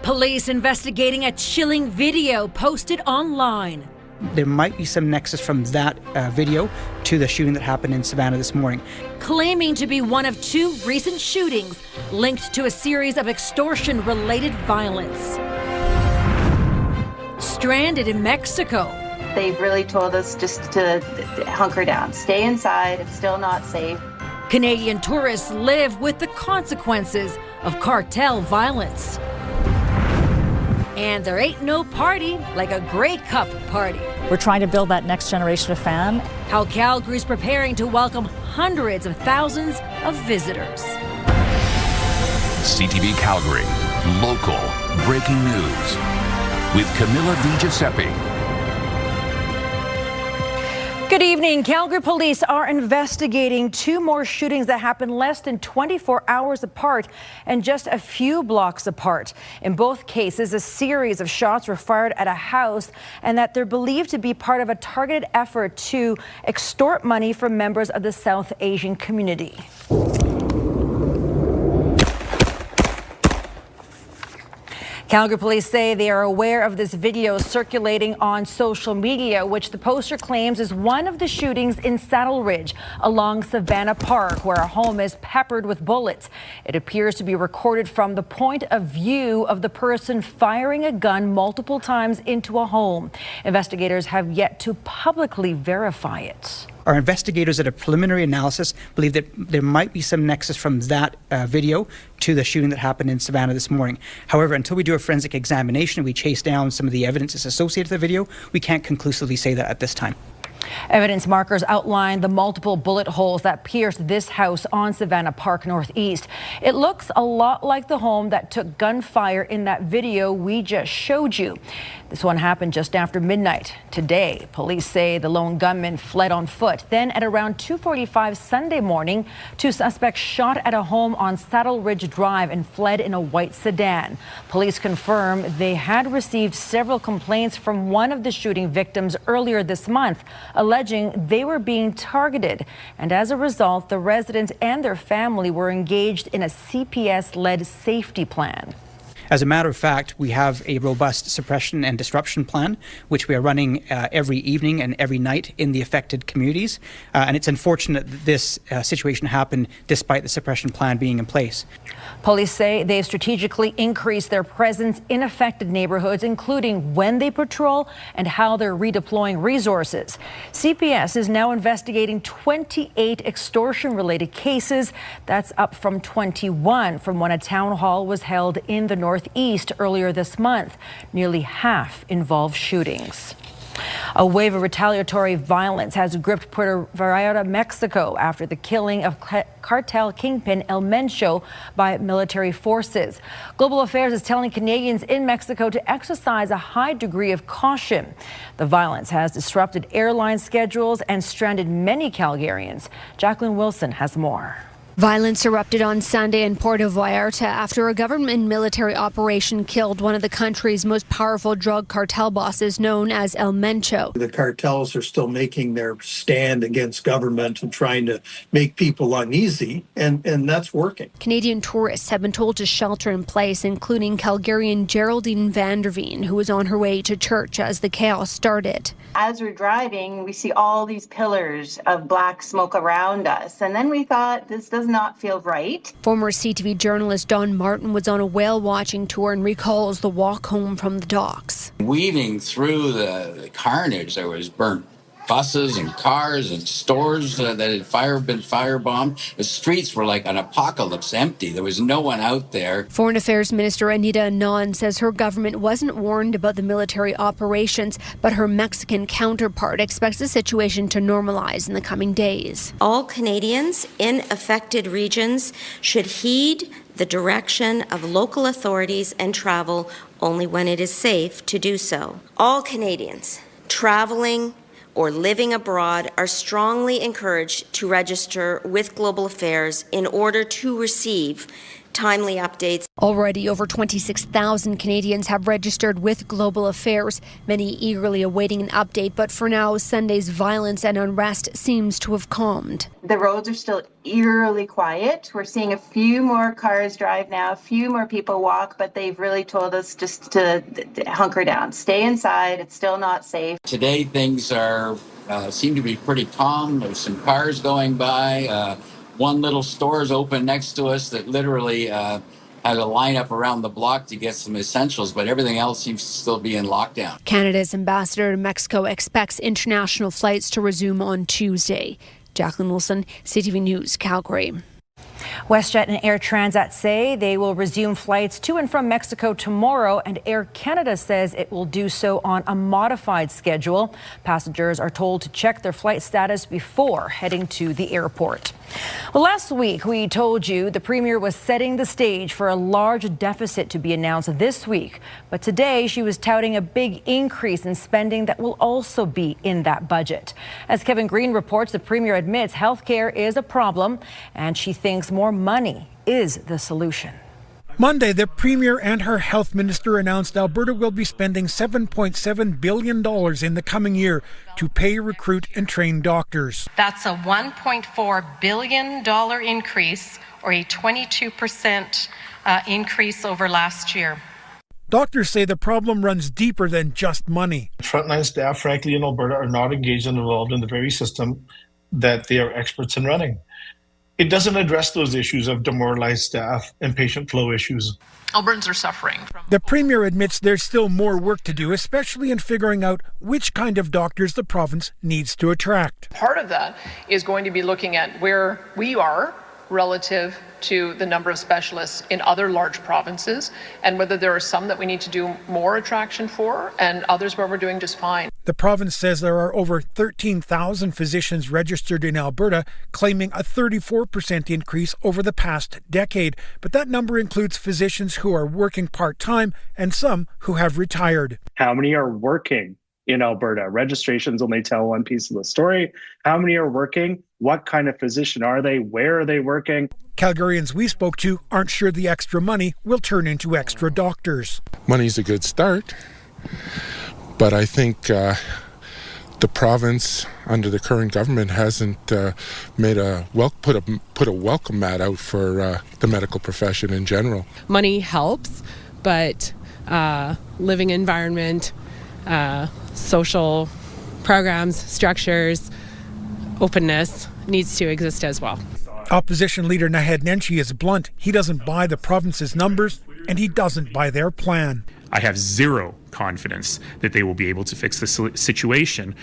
Police investigating a chilling video posted online. There might be some nexus from that video to the shooting that happened in Savannah this morning. Claiming to be one of 2 recent shootings linked to a series of extortion-related violence. Stranded in Mexico. They've really told us just to hunker down, stay inside, it's still not safe. Canadian tourists live with the consequences of cartel violence. And there ain't no party like a Grey Cup party. We're trying to build that next generation of fan. How Calgary's preparing to welcome hundreds of thousands of visitors. CTV Calgary, local breaking news with Camilla Di Giuseppe. Good evening. Calgary police are investigating 2 more shootings that happened less than 24 hours apart and just a few blocks apart. In both cases, a series of shots were fired at a house and that they're believed to be part of a targeted effort to extort money from members of the South Asian community. Calgary police say they are aware of this video circulating on social media, which the poster claims is one of the shootings in Saddle Ridge along Savannah Park, where a home is peppered with bullets. It appears to be recorded from the point of view of the person firing a gun multiple times into a home. Investigators have yet to publicly verify it. Our investigators at a preliminary analysis believe that there might be some nexus from that video to the shooting that happened in Savannah this morning. However, until we do a forensic examination and we chase down some of the evidence that's associated with the video, we can't conclusively say that at this time. Evidence markers outline the multiple bullet holes that pierced this house on Savannah Park Northeast. It looks a lot like the home that took gunfire in that video we just showed you. This one happened just after midnight today. Police say the lone gunman fled on foot. Then at around 2:45 Sunday morning, 2 suspects shot at a home on Saddle Ridge Drive and fled in a white sedan. Police confirm they had received several complaints from one of the shooting victims earlier this month, alleging they were being targeted. And as a result, the resident and their family were engaged in a CPS-led safety plan. As a matter of fact, we have a robust suppression and disruption plan, which we are running every evening and every night in the affected communities. And it's unfortunate that this situation happened despite the suppression plan being in place. Police say they've strategically increased their presence in affected neighborhoods, including when they patrol and how they're redeploying resources. CPS is now investigating 28 extortion-related cases. That's up from 21 from when a town hall was held in the Northeast earlier this month. Nearly half involve shootings. A wave of retaliatory violence has gripped Puerto Vallarta, Mexico, after the killing of cartel kingpin El Mencho by military forces. Global Affairs is telling Canadians in Mexico to exercise a high degree of caution. The violence has disrupted airline schedules and stranded many Calgarians. Jacqueline Wilson has more. Violence erupted on Sunday in Puerto Vallarta after a government military operation killed one of the country's most powerful drug cartel bosses, known as El Mencho. The cartels are still making their stand against government and trying to make people uneasy, and that's working. Canadian tourists have been told to shelter in place, including Calgarian Geraldine Vanderveen, who was on her way to church as the chaos started. As we're driving, we see all these pillars of black smoke around us, and then we thought, this does not feel right. Former CTV journalist Don Martin was on a whale watching tour and recalls the walk home from the docks. Weaving through the carnage, there was burnt buses and cars and stores that had been firebombed. The streets were like an apocalypse, empty. There was no one out there. Foreign Affairs Minister Anita Anand says her government wasn't warned about the military operations, but her Mexican counterpart expects the situation to normalize in the coming days. All Canadians in affected regions should heed the direction of local authorities and travel only when it is safe to do so. All Canadians traveling or living abroad are strongly encouraged to register with Global Affairs in order to receive timely updates. Already, over 26,000 Canadians have registered with Global Affairs, many eagerly awaiting an update. But for now, Sunday's violence and unrest seems to have calmed. The roads are still eerily quiet. We're seeing a few more cars drive now, a few more people walk, but they've really told us just to hunker down, stay inside. It's still not safe. Today, things are seem to be pretty calm. There's some cars going by. One little store is open next to us that literally had a lineup around the block to get some essentials, but everything else seems to still be in lockdown. Canada's ambassador to Mexico expects international flights to resume on Tuesday. Jacqueline Wilson, CTV News, Calgary. WestJet and Air Transat say they will resume flights to and from Mexico tomorrow, and Air Canada says it will do so on a modified schedule. Passengers are told to check their flight status before heading to the airport. Well, last week we told you the Premier was setting the stage for a large deficit to be announced this week. But today she was touting a big increase in spending that will also be in that budget. As Kevin Green reports, the Premier admits healthcare is a problem and she thinks more money is the solution. Monday, the Premier and her Health Minister announced Alberta will be spending $7.7 billion in the coming year to pay, recruit and train doctors. That's a $1.4 billion increase, or a 22% increase over last year. Doctors say the problem runs deeper than just money. Frontline staff, frankly, in Alberta are not engaged and involved in the very system that they are experts in running. It doesn't address those issues of demoralized staff and patient flow issues. Albertans are suffering. The Premier admits there's still more work to do, especially in figuring out which kind of doctors the province needs to attract. Part of that is going to be looking at where we are relative to the number of specialists in other large provinces, and whether there are some that we need to do more attraction for and others where we're doing just fine. The province says there are over 13,000 physicians registered in Alberta, claiming a 34% increase over the past decade. But that number includes physicians who are working part-time and some who have retired. How many are working in Alberta? Registrations only tell one piece of the story. How many are working? What kind of physician are they? Where are they working? Calgarians we spoke to aren't sure the extra money will turn into extra doctors. Money's a good start, but I think the province under the current government hasn't put a welcome mat out for the medical profession in general. Money helps, but living environment, social programs, structures, openness needs to exist as well. Opposition leader Naheed Nenshi is blunt. He doesn't buy the province's numbers and he doesn't buy their plan. I have zero confidence that they will be able to fix the situation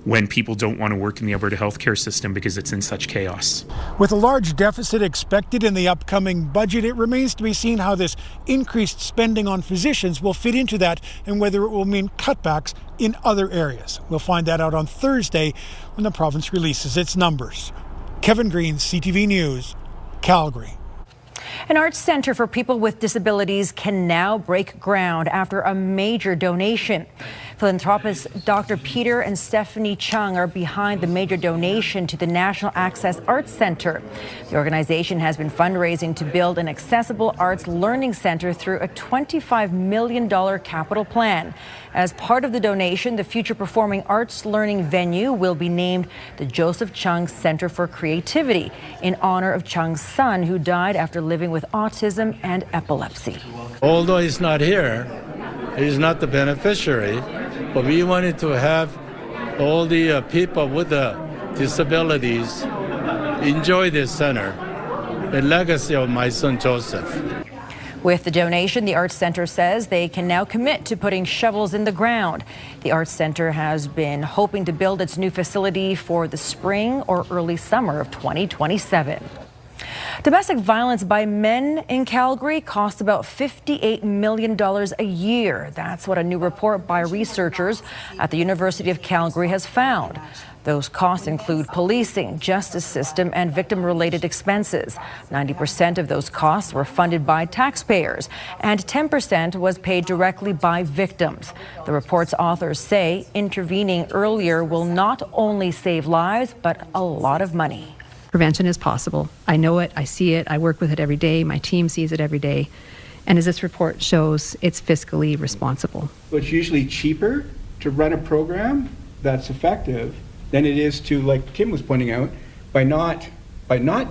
when people don't want to work in the Alberta healthcare system because it's in such chaos. With a large deficit expected in the upcoming budget, it remains to be seen how this increased spending on physicians will fit into that and whether it will mean cutbacks in other areas. We'll find that out on Thursday when the province releases its numbers. Kevin Green, CTV News, Calgary. An arts center for people with disabilities can now break ground after a major donation. Philanthropists Dr. Peter and Stephanie Chung are behind the major donation to the National Access Arts Center. The organization has been fundraising to build an accessible arts learning center through a $25 million capital plan. As part of the donation, the future performing arts learning venue will be named the Joseph Chung Center for Creativity in honor of Chung's son, who died after living with autism and epilepsy. Although he's not here, he's not the beneficiary, but we wanted to have all the people with the disabilities enjoy this center, the legacy of my son Joseph. With the donation, the Arts Center says they can now commit to putting shovels in the ground. The Arts Center has been hoping to build its new facility for the spring or early summer of 2027. Domestic violence by men in Calgary costs about $58 million a year. That's what a new report by researchers at the University of Calgary has found. Those costs include policing, justice system, and victim-related expenses. 90% of those costs were funded by taxpayers, and 10% was paid directly by victims. The report's authors say intervening earlier will not only save lives, but a lot of money. Prevention is possible. I know it, I see it, I work with it every day, my team sees it every day. And as this report shows, it's fiscally responsible. It's usually cheaper to run a program that's effective than it is to, like Kim was pointing out, by not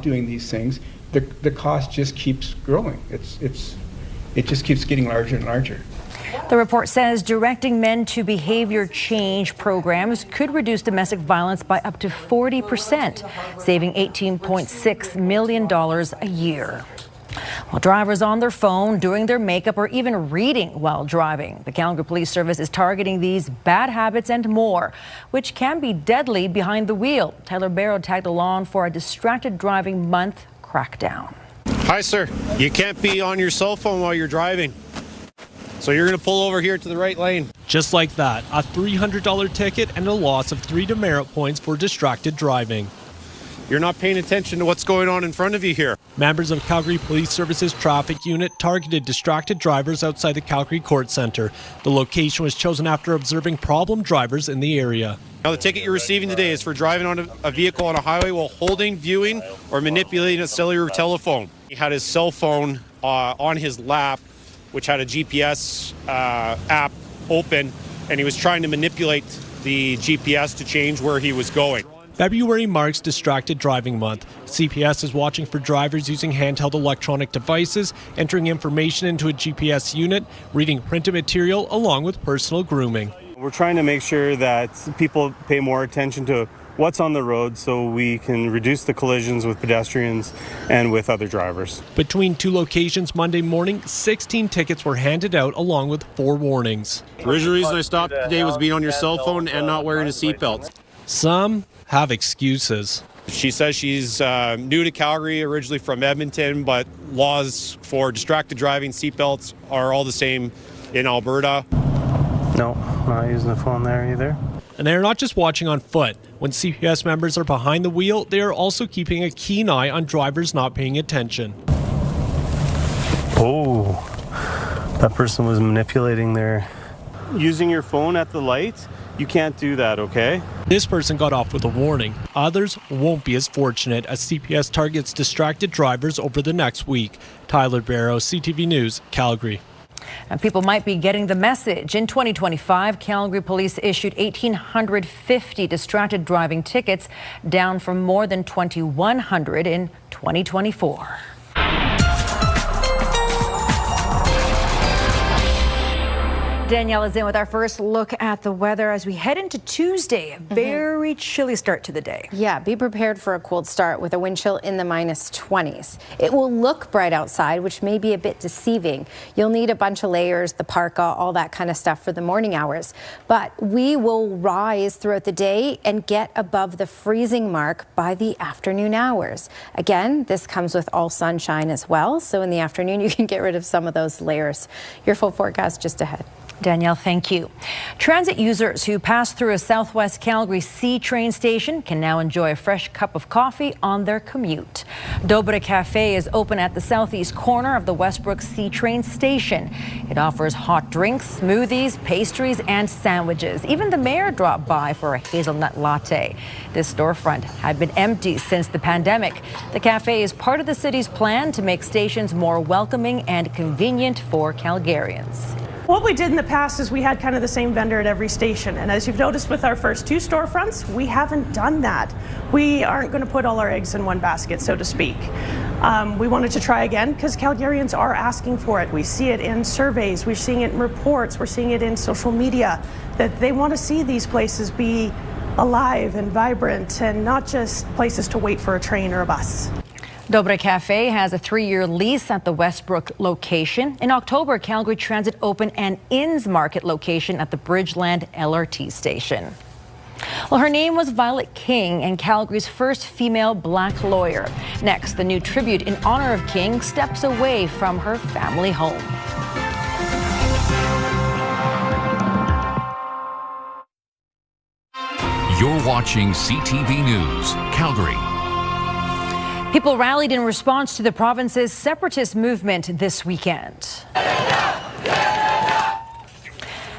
doing these things, the cost just keeps growing. It just keeps getting larger and larger. The report says directing men to behavior change programs could reduce domestic violence by up to 40%, saving $18.6 million a year. While drivers on their phone, doing their makeup, or even reading while driving, the Calgary Police Service is targeting these bad habits and more, which can be deadly behind the wheel. Tyler Barrow tagged along for a Distracted Driving Month crackdown. Hi, sir. You can't be on your cell phone while you're driving. So you're going to pull over here to the right lane. Just like that, a $300 ticket and a loss of 3 demerit points for distracted driving. You're not paying attention to what's going on in front of you here. Members of Calgary Police Service's traffic unit targeted distracted drivers outside the Calgary Court Centre. The location was chosen after observing problem drivers in the area. Now, the ticket you're receiving today is for driving on a vehicle on a highway while holding, viewing, or manipulating a cellular telephone. He had his cell phone on his lap, which had a GPS app open, and he was trying to manipulate the GPS to change where he was going. February marks Distracted Driving Month. CPS is watching for drivers using handheld electronic devices, entering information into a GPS unit, reading printed material, along with personal grooming. We're trying to make sure that people pay more attention to what's on the road so we can reduce the collisions with pedestrians and with other drivers. Between 2 locations Monday morning, 16 tickets were handed out along with 4 warnings. The original reason I stopped today was being on your cell phone and not wearing a seatbelt. Some have excuses. She says she's new to Calgary, originally from Edmonton, but laws for distracted driving, seatbelts are all the same in Alberta. No, not using the phone there either. And they are not just watching on foot. When CPS members are behind the wheel, they are also keeping a keen eye on drivers not paying attention. Oh, that person was manipulating their... Using your phone at the light? You can't do that, okay? This person got off with a warning. Others won't be as fortunate as CPS targets distracted drivers over the next week. Tyler Barrow, CTV News, Calgary. And people might be getting the message. In 2025, Calgary police issued 1,850 distracted driving tickets, down from more than 2,100 in 2024. Danielle is in with our first look at the weather as we head into Tuesday. A very chilly start to the day. Yeah, be prepared for a cold start with a wind chill in the -20s. It will look bright outside, which may be a bit deceiving. You'll need a bunch of layers, the parka, all that kind of stuff for the morning hours. But we will rise throughout the day and get above the freezing mark by the afternoon hours. Again, this comes with all sunshine as well. So in the afternoon, you can get rid of some of those layers. Your full forecast just ahead. Danielle, thank you. Transit users who pass through a Southwest Calgary C train station can now enjoy a fresh cup of coffee on their commute. Dobra Cafe is open at the southeast corner of the Westbrook C train station. It offers hot drinks, smoothies, pastries, and sandwiches. Even the mayor dropped by for a hazelnut latte. This storefront had been empty since the pandemic. The cafe is part of the city's plan to make stations more welcoming and convenient for Calgarians. What we did in the past is we had kind of the same vendor at every station. And as you've noticed with our first 2 storefronts, we haven't done that. We aren't going to put all our eggs in one basket, so to speak. We wanted to try again because Calgarians are asking for it. We see it in surveys, we're seeing it in reports, we're seeing it in social media, that they want to see these places be alive and vibrant and not just places to wait for a train or a bus. Dobra Cafe has a 3-year lease at the Westbrook location. In October, Calgary Transit opened an Inns Market location at the Bridgeland LRT station. Well, her name was Violet King and Calgary's first female black lawyer. Next, the new tribute in honor of King steps away from her family home. You're watching CTV News, Calgary. People rallied in response to the province's separatist movement this weekend.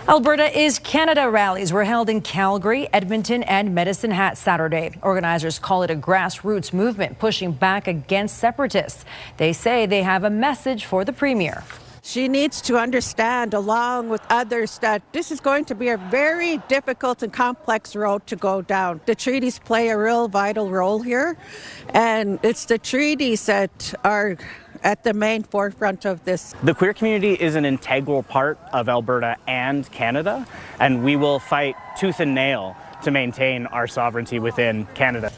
Alberta is Canada rallies were held in Calgary, Edmonton, and Medicine Hat Saturday. Organizers call it a grassroots movement pushing back against separatists. They say they have a message for the Premier. She needs to understand, along with others, that this is going to be a very difficult and complex road to go down. The treaties play a real vital role here, and it's the treaties that are at the main forefront of this. The queer community is an integral part of Alberta and Canada, and we will fight tooth and nail to maintain our sovereignty within Canada.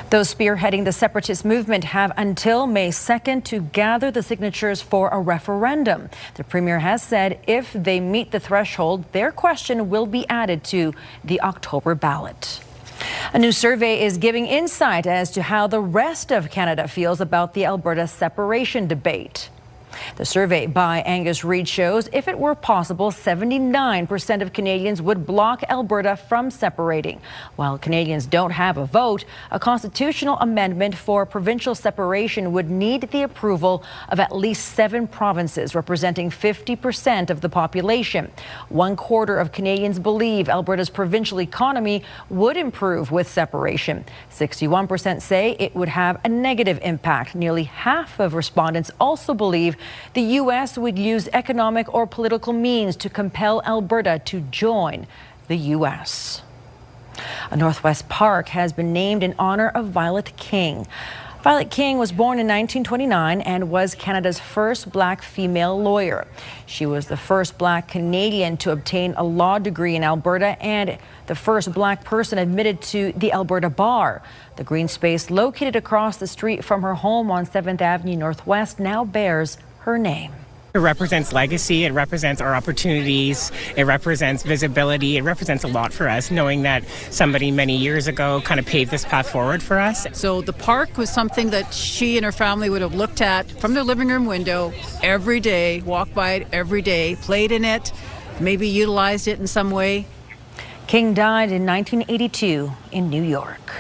Those spearheading the separatist movement have until May 2nd to gather the signatures for a referendum. The Premier has said if they meet the threshold, their question will be added to the October ballot. A new survey is giving insight as to how the rest of Canada feels about the Alberta separation debate. The survey by Angus Reid shows if it were possible, 79% of Canadians would block Alberta from separating. While Canadians don't have a vote, a constitutional amendment for provincial separation would need the approval of at least 7 provinces, representing 50% of the population. 1/4 of Canadians believe Alberta's provincial economy would improve with separation. 61% say it would have a negative impact. Nearly half of respondents also believe the U.S. would use economic or political means to compel Alberta to join the U.S. A Northwest park has been named in honor of Violet King. Violet King was born in 1929 and was Canada's first black female lawyer. She was the first black Canadian to obtain a law degree in Alberta and the first black person admitted to the Alberta Bar. The green space located across the street from her home on 7th Avenue Northwest now bears her name. It represents legacy, it represents our opportunities, it represents visibility, it represents a lot for us, knowing that somebody many years ago kind of paved this path forward for us. So the park was something that she and her family would have looked at from their living room window every day, walked by it every day, played in it, maybe utilized it in some way. King died in 1982 in New York.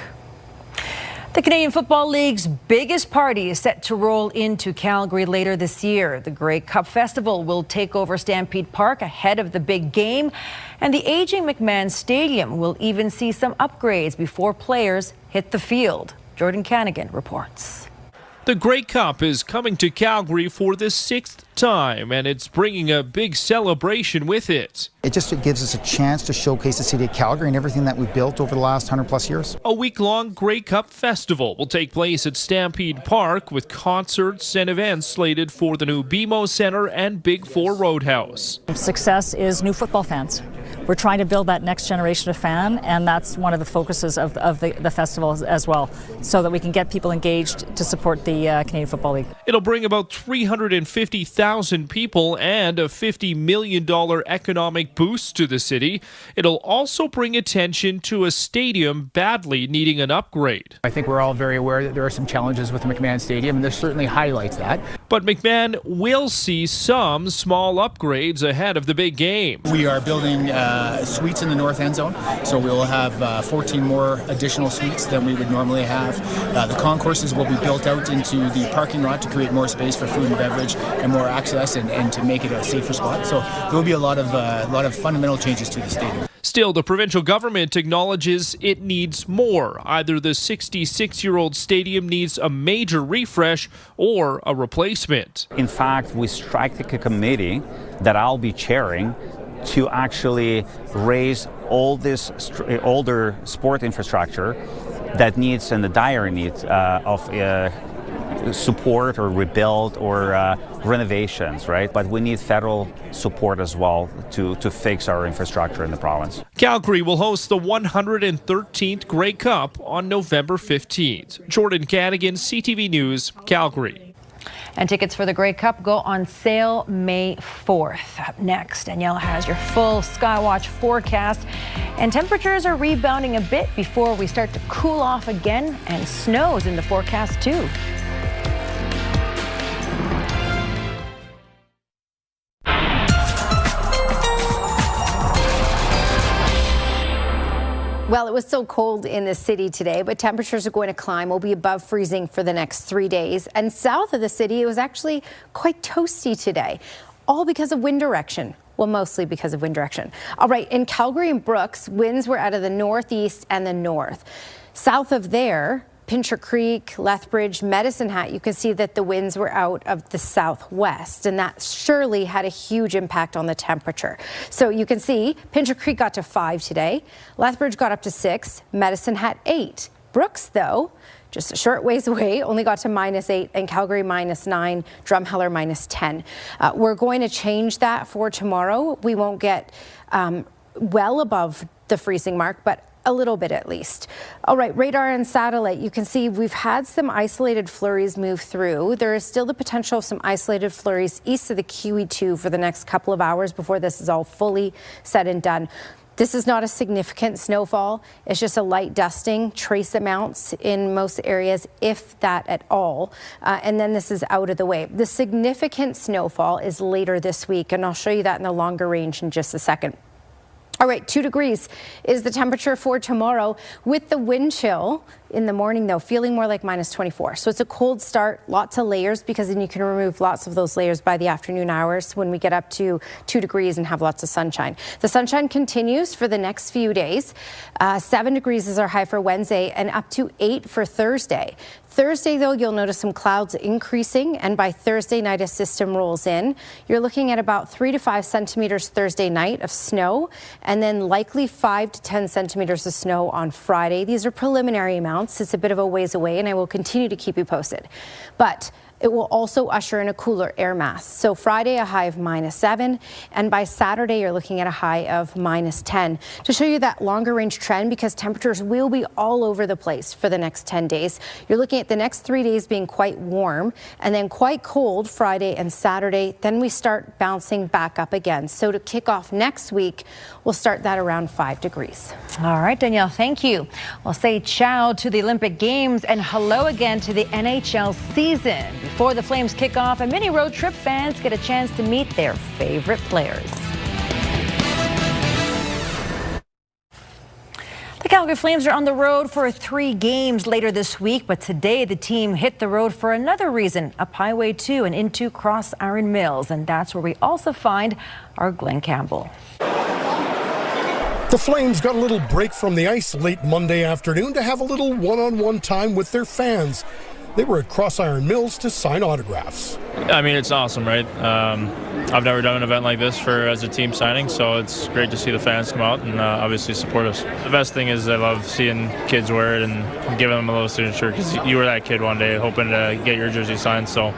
The Canadian Football League's biggest party is set to roll into Calgary later this year. The Grey Cup Festival will take over Stampede Park ahead of the big game, and the aging McMahon Stadium will even see some upgrades before players hit the field. Jordan Canigan reports. The Grey Cup is coming to Calgary for the 6th time, and it's bringing a big celebration with it. It gives us a chance to showcase the city of Calgary and everything that we've built over the last 100+ years. A week-long Grey Cup festival will take place at Stampede Park with concerts and events slated for the new BMO Centre and Big 4 Roadhouse. Success is new football fans. We're trying to build that next generation of fan, and that's one of the focuses of the festival as well, so that we can get people engaged to support the Canadian Football League. It'll bring about 350,000 people and a $50 million economic boost to the city. It'll also bring attention to a stadium badly needing an upgrade. I think we're all very aware that there are some challenges with the McMahon Stadium, and this certainly highlights that. But McMahon will see some small upgrades ahead of the big game. We are building suites in the north end zone, so we will have 14 more additional suites than we would normally have. The concourses will be built out into the parking lot to create more space for food and beverage and more access and to make it a safer spot. So there will be a lot of fundamental changes to the stadium. Still, the provincial government acknowledges it needs more. Either the 66-year-old stadium needs a major refresh or a replacement. In fact, we struck a committee that I'll be chairing to actually raise all this older sport infrastructure that needs and the dire need of support or rebuild or renovations, right? But we need federal support as well to fix our infrastructure in the province. Calgary will host the 113th Grey Cup on November 15th. Jordan Canigan, CTV News, Calgary. And tickets for the Grey Cup go on sale May 4th. Up next, Danielle has your full Skywatch forecast. And temperatures are rebounding a bit before we start to cool off again, and snow's in the forecast too. Well, it was so cold in the city today, but temperatures are going to climb. We'll be above freezing for the next 3 days. And south of the city, it was actually quite toasty today, all because of wind direction. Well, mostly because of wind direction. All right, in Calgary and Brooks, winds were out of the northeast and the north. South of there, Pincher Creek, Lethbridge, Medicine Hat, you can see that the winds were out of the southwest, and that surely had a huge impact on the temperature. So you can see Pincher Creek got to 5 today, Lethbridge got up to 6, Medicine Hat 8. Brooks, though, just a short ways away, only got to -8, and Calgary -9, Drumheller -10. We're going to change that for tomorrow. We won't get well above the freezing mark, but a little bit at least. All right, radar and satellite, you can see we've had some isolated flurries move through. There is still the potential of some isolated flurries east of the QE2 for the next couple of hours before this is all fully said and done. This is not a significant snowfall. It's just a light dusting, trace amounts in most areas, if that at all. And then this is out of the way. The significant snowfall is later this week, and I'll show you that in the longer range in just a second. All right, 2 degrees is the temperature for tomorrow, with the wind chill in the morning, though, feeling more like -24. So it's a cold start, lots of layers, because then you can remove lots of those layers by the afternoon hours when we get up to 2 degrees and have lots of sunshine. The sunshine continues for the next few days. 7 degrees is our high for Wednesday and up to 8 for Thursday. Thursday, though, you'll notice some clouds increasing, and by Thursday night, a system rolls in. You're looking at about 3 to 5 centimeters Thursday night of snow, and then likely 5 to 10 centimeters of snow on Friday. These are preliminary amounts. It's a bit of a ways away, and I will continue to keep you posted. But it will also usher in a cooler air mass. So Friday, a high of -7, and by Saturday, you're looking at a high of -10. To show you that longer range trend, because temperatures will be all over the place for the next 10 days, you're looking at the next 3 days being quite warm and then quite cold Friday and Saturday. Then we start bouncing back up again. So to kick off next week, we'll start that around 5 degrees. All right, Danielle, thank you. We'll say ciao to the Olympic Games and hello again to the NHL season. Before the Flames kick off, and many road trip fans get a chance to meet their favorite players. The Calgary Flames are on the road for 3 games later this week, but today the team hit the road for another reason, up Highway 2 and into Cross Iron Mills, and that's where we also find our Glenn Campbell. The Flames got a little break from the ice late Monday afternoon to have a little one-on-one time with their fans. They were at Cross Iron Mills to sign autographs. I mean, it's awesome, right? I've never done an event like this as a team signing, so it's great to see the fans come out and obviously support us. The best thing is I love seeing kids wear it and giving them a little signature, because you were that kid one day hoping to get your jersey signed, so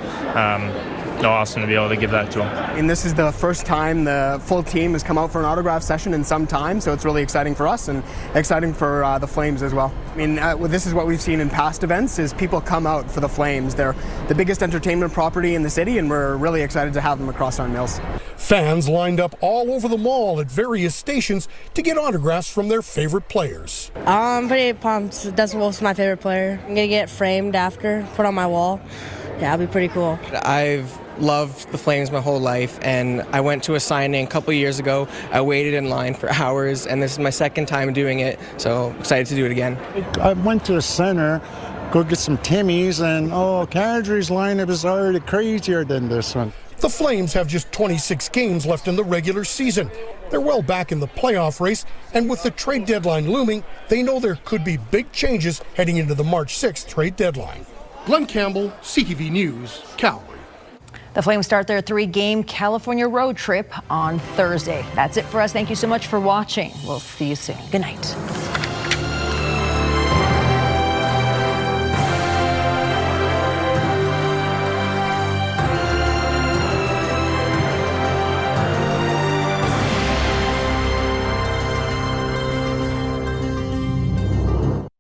awesome to be able to give that to them. And this is the first time the full team has come out for an autograph session in some time, so it's really exciting for us and exciting for the Flames as well. I mean, this is what we've seen in past events, is people come out for the Flames. They're the biggest entertainment property in the city, and we're really excited to have them across our mills. Fans lined up all over the mall at various stations to get autographs from their favorite players. I'm pretty pumped. Dustin Wolf's my favorite player. I'm going to get framed after, put on my wall. Yeah, it'll be pretty cool. I've loved the Flames my whole life, and I went to a signing a couple years ago. I waited in line for hours, and this is my second time doing it, so excited to do it again. I went to a center, go get some Timmy's, and Calgary's lineup is already crazier than this one. The Flames have just 26 games left in the regular season. They're well back in the playoff race, and with the trade deadline looming, they know there could be big changes heading into the March 6th trade deadline. Glenn Campbell, CTV News, Calgary. The Flames start their 3-game California road trip on Thursday. That's it for us. Thank you so much for watching. We'll see you soon. Good night.